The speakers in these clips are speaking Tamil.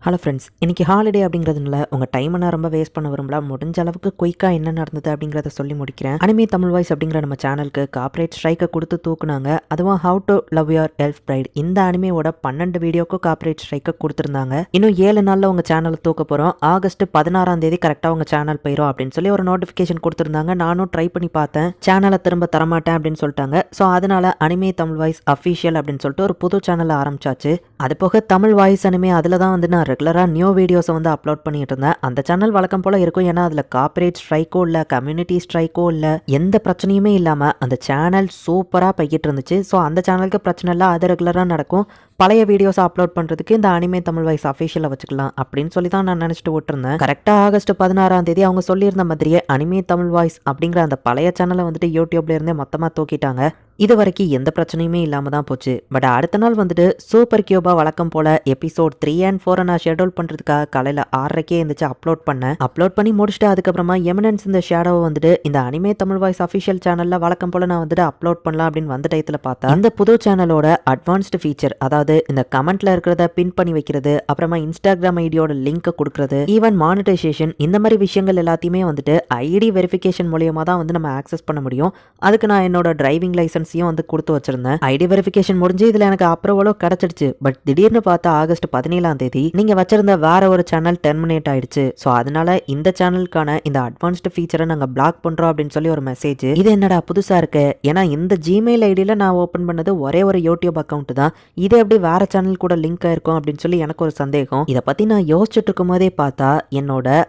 ஹலோ ஃப்ரெண்ட்ஸ், இன்றைக்கி ஹாலிடே அப்படிங்கிறதுனால உங்கள் டைமை நான் ரொம்ப வேஸ்ட் பண்ண விரும்பல. முடிஞ்ச அளவுக்கு குயிக்காக என்ன நடந்தது அப்படிங்கிறத சொல்லி முடிக்கிறேன். அனிமே தமிழ் வாய்ஸ் அப்படிங்கிற நம்ம சேனலுக்கு கார்ப்பரேட் ஸ்ட்ரைக்கை கொடுத்து தூக்குனாங்க. அதுவும் how to love your elf bride இந்த அனிமேவோட 12 வீடியோக்கு கார்ப்பரேட் ஸ்ட்ரைக்கை கொடுத்துருந்தாங்க. இன்னும் 7 நாளில் உங்கள் சேனலை தூக்க போகிறோம். ஆகஸ்ட் 16 கரெக்டாக உங்கள் சேனல் போயிடும் அப்படின்னு சொல்லி ஒரு நோட்டிஃபிகேஷன் கொடுத்துருந்தாங்க. நானும் ட்ரை பண்ணி பார்த்தேன். சேனலை திரும்ப தரமாட்டேன் அப்படின்னு சொல்லிட்டாங்க. ஸோ அதனால் அனிமே தமிழ் வாய்ஸ் அஃபிஷியல் அப்படின்னு சொல்லிட்டு ஒரு புது சேனலை ஆரம்பிச்சாச்சு. அது போக தமிழ் வாய்ஸ் அனிமே அதில் தான் வந்து நான் ரெகுலராக நியூ வீடியோஸை வந்து அப்லோட் பண்ணிட்டு இருந்தேன். அந்த சேனல் வழக்கம் போல் இருக்கும். ஏன்னா அதில் கார்ப்பரேட் ஸ்ட்ரைக்கோ இல்லை கம்யூனிட்டி ஸ்ட்ரைக்கோ இல்லை எந்த பிரச்சனையுமே இல்லாமல் அந்த சேனல் சூப்பராக போய்கிட்டு இருந்துச்சு. ஸோ அந்த சேனலுக்கு பிரச்சனை இல்லை, அது ரெகுலராக நடக்கும். பழைய வீடியோஸை அப்லோட் பண்ணுறதுக்கு இந்த அனிமே தமிழ் வாய்ஸ் அஃபிஷியலாக வச்சுக்கலாம் அப்படின்னு சொல்லி தான் நான் நினச்சிட்டு விட்டுருந்தேன். கரெக்டாக ஆகஸ்ட் 16 அவங்க சொல்லியிருந்த மாதிரியே அனிமே தமிழ் வாய்ஸ் அப்படிங்கிற அந்த பழைய சேனலை வந்துட்டு யூடியூப்ல இருந்தே மொத்தமாக தூக்கிட்டாங்க. இது வரைக்கும் எந்த பிரச்சனையுமே இல்லாமல் தான் போச்சு. பட் அடுத்த நாள் வந்துட்டு சூப்பர் கியூபா வழக்கம் போல் எபிசோட் 3 and 4 நான் ஷெட்யூல் பண்ணுறதுக்காக காலையில் 6:30 இருந்துச்சு அப்லோட் பண்ணி முடிச்சுட்டு அதுக்கப்புறமா எமினன்ஸ் இந்த ஷேடோவை வந்துட்டு இந்த அனிமே தமிழ் வாய்ஸ் அஃபிஷியல் சேனலில் வழக்கம் போல் நான் வந்துட்டு அப்லோட் பண்ணலாம் அப்படின்னு வந்த டயத்தில் பார்த்தா இந்த புது சேனலோட அட்வான்ஸ்டு ஃபீச்சர், அதாவது இந்த கமெண்ட்ல இருக்கிறத பின் பண்ணி வைக்கிறது, அப்புறமா இன்ஸ்டாகிராம் ஐடியோட லிங்க் கொடுக்கறது, ஈவன் மானிட்டைசேஷன், இந்த மாதிரி விஷயங்கள் எல்லாத்தையுமே வந்துட்டு ஐடி வெரிஃபிகேஷன் மூலியமா தான் வந்து நம்ம ஆக்சஸ் பண்ண முடியும். அதுக்கு நான் என்னோட டிரைவிங் லைசன்ஸையும் வந்து கொடுத்து வச்சிருந்தேன். ஐடி வெரிஃபிகேஷன் முடிஞ்சு இதுல எனக்கு அப்ரூவலோ கிடைச்சிடுச்சு. பட் திடீர்னு பார்த்தா ஆகஸ்ட் 17 நீங்க வச்சிருந்த வேற ஒரு சேனல் டெர்மினேட் ஆயிடுச்சு. ஸோ அதனால இந்த சேனலுக்கான இந்த அட்வான்ஸ்டு ஃபீச்சரை நாங்க பிளாக் பண்றோம் அப்படின்னு சொல்லி ஒரு மெசேஜ். இது என்னடா புதுசா இருக்கு? ஏன்னா இந்த ஜிமெயில் ஐடியில நான் ஓபன் பண்ணது ஒரே ஒரு யூடியூப் அக்கௌண்ட் தான். இது எப்படி வேற சேனல் கூட லிங்க் ஆயிருக்கும் அப்படின்னு சொல்லி எனக்கு ஒரு சந்தேகம். இதை பத்தி நான் யோசிச்சுட்டு இருக்கும் போதே பார்த்தா என்னோட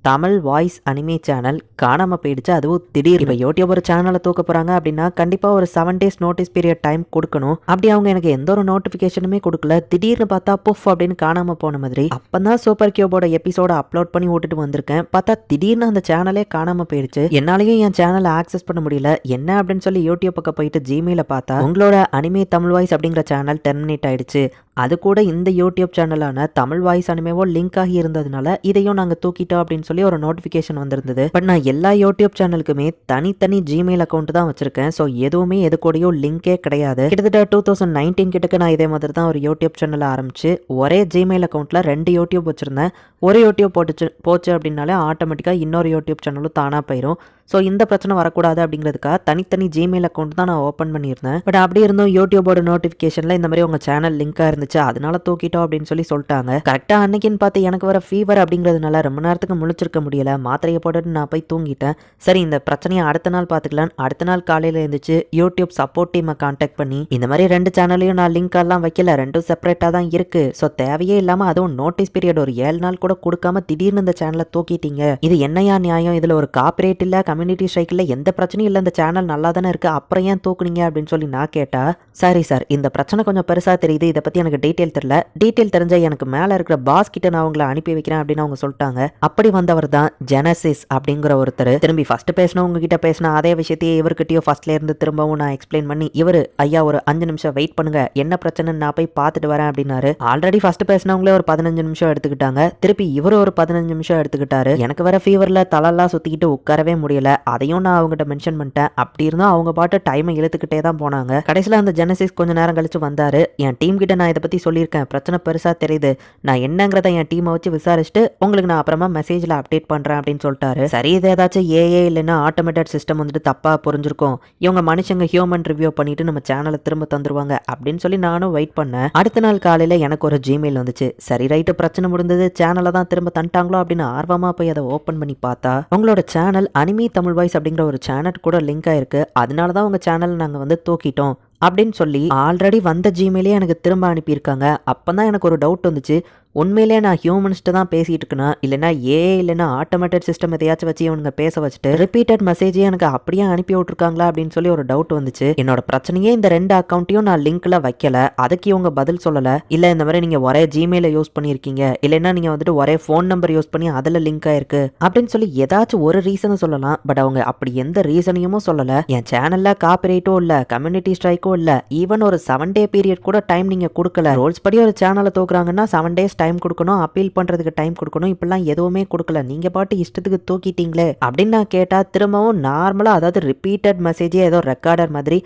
தமிழ் வாய்ஸ் அனிமே சேனல் காணாமல் போயிடுச்சு. அதுவும் திடீர். இப்போ யூடியூப் ஒரு சேனலை தூக்க போகிறாங்க அப்படின்னா கண்டிப்பாக ஒரு 7 days நோட்டீஸ் பீரியட் டைம் கொடுக்கணும். அப்படி அவங்க எனக்கு எந்த ஒரு நோட்டிஃபிகேஷனுமே கொடுக்கல. திடீர்னு பார்த்தா புஃப் அப்படின்னு காணாமல் போன மாதிரி. அப்போ தான் சூப்பர் கியூபோட எபிசோட அப்லோட் பண்ணி விட்டுட்டு வந்திருக்கேன். பார்த்தா திடீர்னு அந்த சேனலே காணாமல் போயிடுச்சு. என்னாலையும் என் சேனலை ஆக்சஸ் பண்ண முடியல. என்ன அப்படின்னு சொல்லி யூடியூப் பக்கம் போயிட்டு ஜிமெயில பார்த்தா உங்களோட அனிமே தமிழ் வாய்ஸ் அப்படிங்கிற சேனல் டெர்மினேட் ஆயிடுச்சு. அது கூட இந்த யூடியூப் சேனலான தமிழ் வாய்ஸ் அனிமேவோ லிங்க் ஆகி இருந்ததுனால இதையும் நாங்கள் தூக்கிட்டோம் அப்படின்னு சொல்லி ஒரு நோட்டிஃபிகேஷன் வந்திருந்தது. பட் நான் எல்லா யூடியூப் சேனலுக்குமே தனித்தனி ஜிமெயில் அக்கௌண்ட் தான் வச்சிருக்கேன். ஸோ எதுவுமே எது கூடயும் லிங்கே கிடையாது. கிட்டத்தட்ட 2019 கிட்டக்கு நான் இதே மாதிரி தான் ஒரு யூடியூப் சேனல் ஆரம்பிச்சு ஒரே ஜிமெயில் அக்கௌண்ட்ல 2 யூடியூப் வச்சிருந்தேன். ஒரு யூடியூப் போச்சு அப்படின்னாலே ஆட்டோமேட்டிக்காக இன்னொரு யூடியூப் சேனலும் தானாக போயிடும். ஸோ இந்த பிரச்சனை வரக்கூடாது அப்படிங்கிறதுக்காக தனித்தனி ஜிமெயில் அக்கௌண்ட் தான் நான் ஓப்பன் பண்ணியிருந்தேன். பட் அப்படி இருந்தும் யூடியூபோட நோட்டிஃபிகேஷனில் இந்த மாதிரி உங்கள் சேனல் லிங்காக இருந்துச்சு, அதனால தூக்கிட்டோம் அப்படின்னு சொல்லி சொல்லிட்டாங்க. கரெக்டாக அன்னைக்குன்னு பார்த்து எனக்கு வர ஃபீவர் அப்படிங்கிறதுனால ரொம்ப நேரத்துக்கு முழிச்சிருக்க முடியல. மாத்திரையை போட்டுட்டு நான் போய் தூங்கிட்டேன். சரி, இந்த பிரச்சனையை அடுத்த நாள் பார்த்துக்கலாம். அடுத்த நாள் காலையில் இருந்துச்சு யூடியூப் சப்போர்ட் டீமை கான்டாக்ட் பண்ணி இந்த மாதிரி 2 சேனலையும் நான் லிங்க் எல்லாம் வைக்கல, 2 செப்பரேட்டாக தான் இருக்கு. ஸோ தேவையே இல்லாமல் அதுவும் நோட்டீஸ் பீரியட் ஒரு 7 நாள் கூட கொடுக்காம திடீர்னு இந்த சேனலை தூக்கிட்டீங்க. இது என்னையா நியாயம்? இதில் ஒரு கார்ப்பரேட் இல்லை, கம்யூனிட்டி ஸ்ட்ரைக்கில் எந்த பிரச்சனையும் இல்லை, இந்த சேனல் நல்லா தானே இருக்கு, அப்புறம் ஏன் தூக்குனீங்க அப்படின்னு சொல்லி நான் கேட்டா, சாரி சார், இந்த பிரச்சனை கொஞ்சம் பெருசாக தெரியுது, இதை பற்றி எனக்கு டீட்டெயில் தெரியல, டீட்டெயில் தெரிஞ்ச எனக்கு மேலே இருக்கிற பாஸ் கிட்ட நான் உங்களை அனுப்பி வைக்கிறேன் அப்படின்னு அவங்க சொல்லிட்டாங்க. அப்படி வந்தவர் தான் ஜெனசிஸ் அப்படிங்கிற ஒருத்தர். திரும்பி ஃபர்ஸ்ட் பேசினவங்க கிட்ட பேசின அதே விஷயத்தையே இவர்கிட்டயோ ஃபர்ஸ்ட்ல இருந்து திரும்பவும் நான் எக்ஸ்பிளைன் பண்ணி, இவர் ஐயா ஒரு 5 நிமிஷம் வெயிட் பண்ணுங்க, என்ன பிரச்சனைன்னு நான் போய் பார்த்துட்டு வரேன் அப்படின்னாரு. ஆல்ரெடி ஃபர்ஸ்ட் பேசினவங்களே ஒரு 15 நிமிஷம் எடுத்துக்கிட்டாங்க. திருப்பி இவர் ஒரு 15 நிமிஷம் எடுத்துக்கிட்டாரு. எனக்கு வர ஃபீவர்ல தலையெல்லாம் சுத்திக்கிட்டு உட்காரவே முடியல. அதையும் நான் அவங்ககிட்ட மென்ஷன் பண்ணிட்டேன். அப்படி இருந்தும் அவங்க பாட்டு டைமை இழுத்துக்கிட்டே தான் போனாங்க. கடைசியில் அந்த ஜெனசிஸ் கொஞ்ச நேரம் கழிச்சு வந்தாரு. என் டீம் கிட்ட நான் இதை பத்தி சொல்லியிருக்கேன், பிரச்சனை பெருசா தெரியுது, நான் என்னங்கிறத என் டீமை வச்சு விசாரிச்சுட்டு உங்களுக்கு நான் அப்புறமா மெசேஜ்ல அப்டேட் பண்றேன் அப்படின்னு சொல்லிட்டாரு. சரி, இது ஏதாச்சும் ஏஏ இல்லைன்னா ஆட்டோமேட்டட் சிஸ்டம் வந்துட்டு தப்பா புரிஞ்சிருக்கும், இவங்க மனுஷங்க ஹியூமன் ரிவ்யூ பண்ணிட்டு நம்ம சேனலை திரும்ப தந்துருவாங்க அப்படின்னு சொல்லி நானும் வெயிட் பண்ணேன். அடுத்த நாள் காலையில எனக்கு ஒரு ஜிமெயில் வந்துச்சு. சரி ரைட்டு, பிரச்சனை முடிந்தது, சேனலை தான் திரும்ப தந்துட்டாங்களோ அப்படின்னு ஆர்வமா போய் அதை ஓப்பன் பண்ணி பார்த்தா உங்களோட சேனல் அனிமே தமிழ் வாய்ஸ் அப்படிங்கிற ஒரு சேனல் கூட லிங்க் ஆயிருக்கு, அதனால தான் உங்க சேனல் நாங்கள் வந்து தூக்கிட்டோம் அப்படின்னு சொல்லி ஆல்ரெடி வந்த ஜிமெயிலே எனக்கு திரும்ப அனுப்பியிருக்காங்க. அப்பதான் எனக்கு ஒரு டவுட் வந்துச்சு, உண்மையிலே நான் ஹியூமன்ஸ்ட்டு தான் பேசிட்டு இருக்கேனா, இல்லைனா ஏஏ இல்லைனா ஆட்டோமேட்டட் சிஸ்டம் எதையாச்சும் வச்சு இவனுங்க பேச வச்சுட்டு ரிப்பீட்டட் மெசேஜே எனக்கு அப்படியே அனுப்பி விட்டுருக்காங்களா அப்படின்னு சொல்லி ஒரு டவுட் வந்துச்சு. என்னோட பிரச்சனையே இந்த 2 அக்கௌண்ட்டையும் நான் லிங்க்ல வைக்கல, அதுக்கு இவங்க பதில் சொல்லல. இல்ல இந்த மாதிரி நீங்க ஒரே ஜிமெயில யூஸ் பண்ணியிருக்கீங்க, இல்லைன்னா நீங்க வந்துட்டு ஒரே ஃபோன் நம்பர் யூஸ் பண்ணி அதுல லிங்க் ஆயிருக்கு அப்படின்னு சொல்லி ஏதாச்சும் ஒரு ரீசனை சொல்லலாம். பட் அவங்க அப்படி எந்த ரீசனையும் சொல்லல. என் சேனல்ல காப்பிரைட்டோ இல்ல, கம்யூனிட்டி ஸ்ட்ரைக்கோ இல்ல, ஈவன் ஒரு 7 day பீரியட் கூட டைம் நீங்க கொடுக்கல. ரூல்ஸ் படி ஒரு சேனலை தூக்குறாங்கன்னா 7 days டைம் கொடுக்கணும், அப்பீல் பண்றதுக்கு டைம் கொடுக்கணும், இப்பெல்லாம் எதுவுமே கொடுக்கல, நீங்க பாட்டு இஷ்டத்துக்கு தூக்கிட்டீங்களே அப்படின்னு நான் கேட்டா திரும்பவும் நார்மலா, அதாவது ரிப்பீட்டட் மெசேஜே ஏதோ ரெக்கார்டர் மாதிரி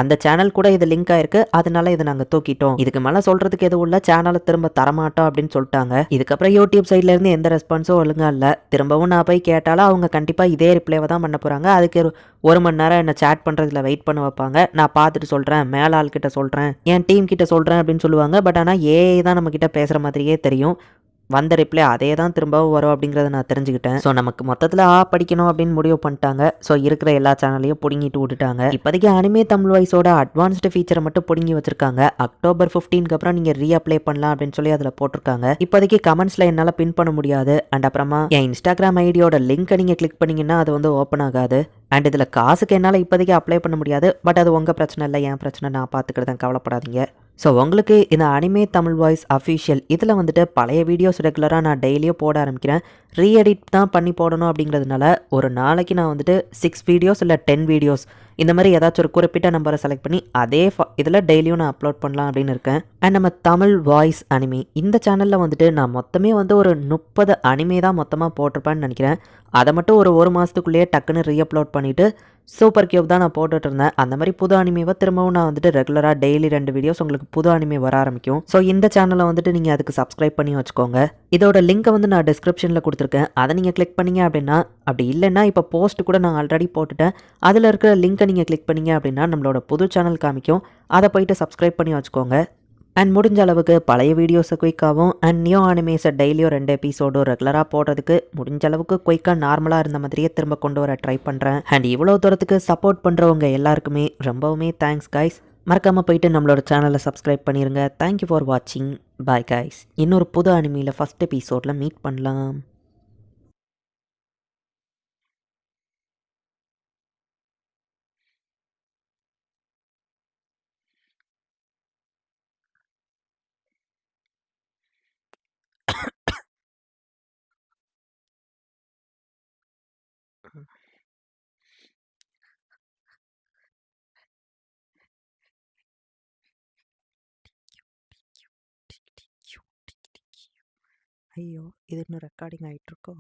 அந்த சேனல் கூட இது லிங்க் ஆயிருக்கு. அதனால இத நாங்க தூக்கிட்டோம். இதுக்கு மேல சொல்றதுக்கு எதுவும் இல்ல. சேனல திரும்ப தரமாட்டோம் அப்படின்னு சொல்ட்டாங்க. இதுக்கப்புறம் யூடியூப் சைட்ல இருந்து எந்த ரெஸ்பான்ஸும் ஒழுங்கா இல்ல. திரும்பவும் நான் போய் கேட்டாலும் அவங்க கண்டிப்பா இதே ரிப்ளேவ தான் பண்ண போறாங்க. அதுக்கு ஒரு 1 மணி நேரம் என்ன சேட் பண்றதுல வெயிட் பண்ண வைப்பாங்க. நான் பார்த்துட்டு சொல்றேன். மேல ஆள் கிட்ட சொல்றேன். என் டீம் கிட்ட சொல்றேன் அப்படின்னு சொல்லுவாங்க. பட் ஆனா ஏஐ தான் நம்ம கிட்ட பேசுற மாதிரியே தெரியும். வந்த ரிப்ளை அதே தான் திரும்பவும் வரும் அப்படிங்கிறத நான் தெரிஞ்சுக்கிட்டேன். ஸோ நமக்கு மொத்தத்தில் படிக்கணும் அப்படின்னு முடிவு பண்ணிட்டாங்க. ஸோ இருக்கிற எல்லா சேனலையும் பிடுங்கிட்டு விட்டுட்டாங்க. இப்போதைக்கு அனிமே தமிழ் வாய்ஸோட அட்வான்ஸ்டு ஃபீச்சரை மட்டும் பிடுங்கி வச்சிருக்காங்க. அக்டோபர் 15க்கு அப்புறம் நீங்கள் ரீஅப்ளை பண்ணலாம் அப்படின்னு சொல்லி அதில் போட்டிருக்காங்க. இப்போதைக்கு கமெண்ட்ஸில் என்னால் பின் பண்ண முடியாது. அண்ட் அப்புறமா என் இன்ஸ்டாகிராம் ஐடியோட லிங்க்கை நீங்கள் கிளிக் பண்ணீங்கன்னா அது வந்து ஓப்பன் ஆகாது. அண்ட் இதில் காசுக்கு என்னால் இப்போதைக்கு அப்ளை பண்ண முடியாது. பட் அது உங்கள் பிரச்சனை இல்லை, என் பிரச்சனை, நான் பார்த்துக்கிறதேன், கவலைப்படாதீங்க. ஸோ உங்களுக்கு இந்த அனிமே தமிழ் வாய்ஸ் அஃபிஷியல் இதில் வந்துட்டு பழைய வீடியோஸ் ரெகுலராக நான் டெய்லியும் போட ஆரம்பிக்கிறேன். ரீஎடிட் தான் பண்ணி போடணும் அப்படிங்கிறதுனால ஒரு நாளைக்கு நான் வந்துட்டு 6 வீடியோஸ் இல்லை 10 வீடியோஸ் இந்த மாதிரி ஏதாச்சும் ஒரு குறிப்பிட்ட நம்பரை செலக்ட் பண்ணி அதே இதில் டெய்லியும் நான் அப்லோட் பண்ணலாம் அப்படின்னு இருக்கேன். அண்ட் நம்ம தமிழ் வாய்ஸ் அனிமே இந்த சேனலில் வந்துட்டு நான் மொத்தமே வந்து ஒரு 30 அனிமே தான் மொத்தமாக போட்டிருப்பேன்னு நினைக்கிறேன். அதை மட்டும் ஒரு மாதத்துக்குள்ளேயே டக்குன்னு ரீஅப்லோட் பண்ணிவிட்டு சூப்பர் கியூப் தான் நான் போட்டுட்டு இருந்தேன். அந்த மாதிரி புது அனிமேவை திரும்பவும் நான் வந்துட்டு ரெகுலராக டெய்லி 2 வீடியோஸ் உங்களுக்கு புது அனிமே வர ஆரம்பிக்கும். ஸோ இந்த சேனலை வந்துட்டு நீங்கள் அதுக்கு சப்ஸ்கிரைப் பண்ணி வச்சுக்கோங்க. இதோட லிங்க்கை வந்து நான் டிஸ்கிரிப்ஷனில் கொடுத்துருக்கேன். அதை நீங்கள் கிளிக் பண்ணீங்க அப்படின்னா, அப்படி இல்லைன்னா இப்போ போஸ்ட் கூட நான் ஆல்ரெடி போட்டுட்டேன். அதில் இருக்கிற லிங்க்கை நீங்கள் கிளிக் பண்ணீங்க அப்படின்னா நம்மளோட புது சேனல் காமிக்கும். அதை போயிட்டு சப்ஸ்கிரைப் பண்ணி வச்சுக்கோங்க. அண்ட் முடிஞ்ச அளவுக்கு பழைய வீடியோஸை குயிக்காகவும் அண்ட் நியூ அனிமேஸை டெய்லியும் 2 எபிசோடும் ரெகுலராக போடுறதுக்கு முடிஞ்ச அளவுக்கு குயிக்காக நார்மலாக இருந்த மாதிரியே திரும்ப கொண்டு வர ட்ரை பண்ணுறேன். அண்ட் இவ்வளோ தூரத்துக்கு சப்போர்ட் பண்ணுறவங்க எல்லாருக்குமே ரொம்பவுமே தேங்க்ஸ் கைஸ். மறக்காமல் போயிட்டு நம்மளோட சேனலை சப்ஸ்கிரைப் பண்ணிடுங்க. தேங்க்யூ ஃபார் வாட்சிங். Bye guys. இன்னொரு புது அனிமையில் ஃபஸ்ட் எபிசோடில் மீட் பண்ணலாம். ஐயோ, இது இன்னும் ரெக்கார்டிங் ஆகிட்டு இருக்கோ?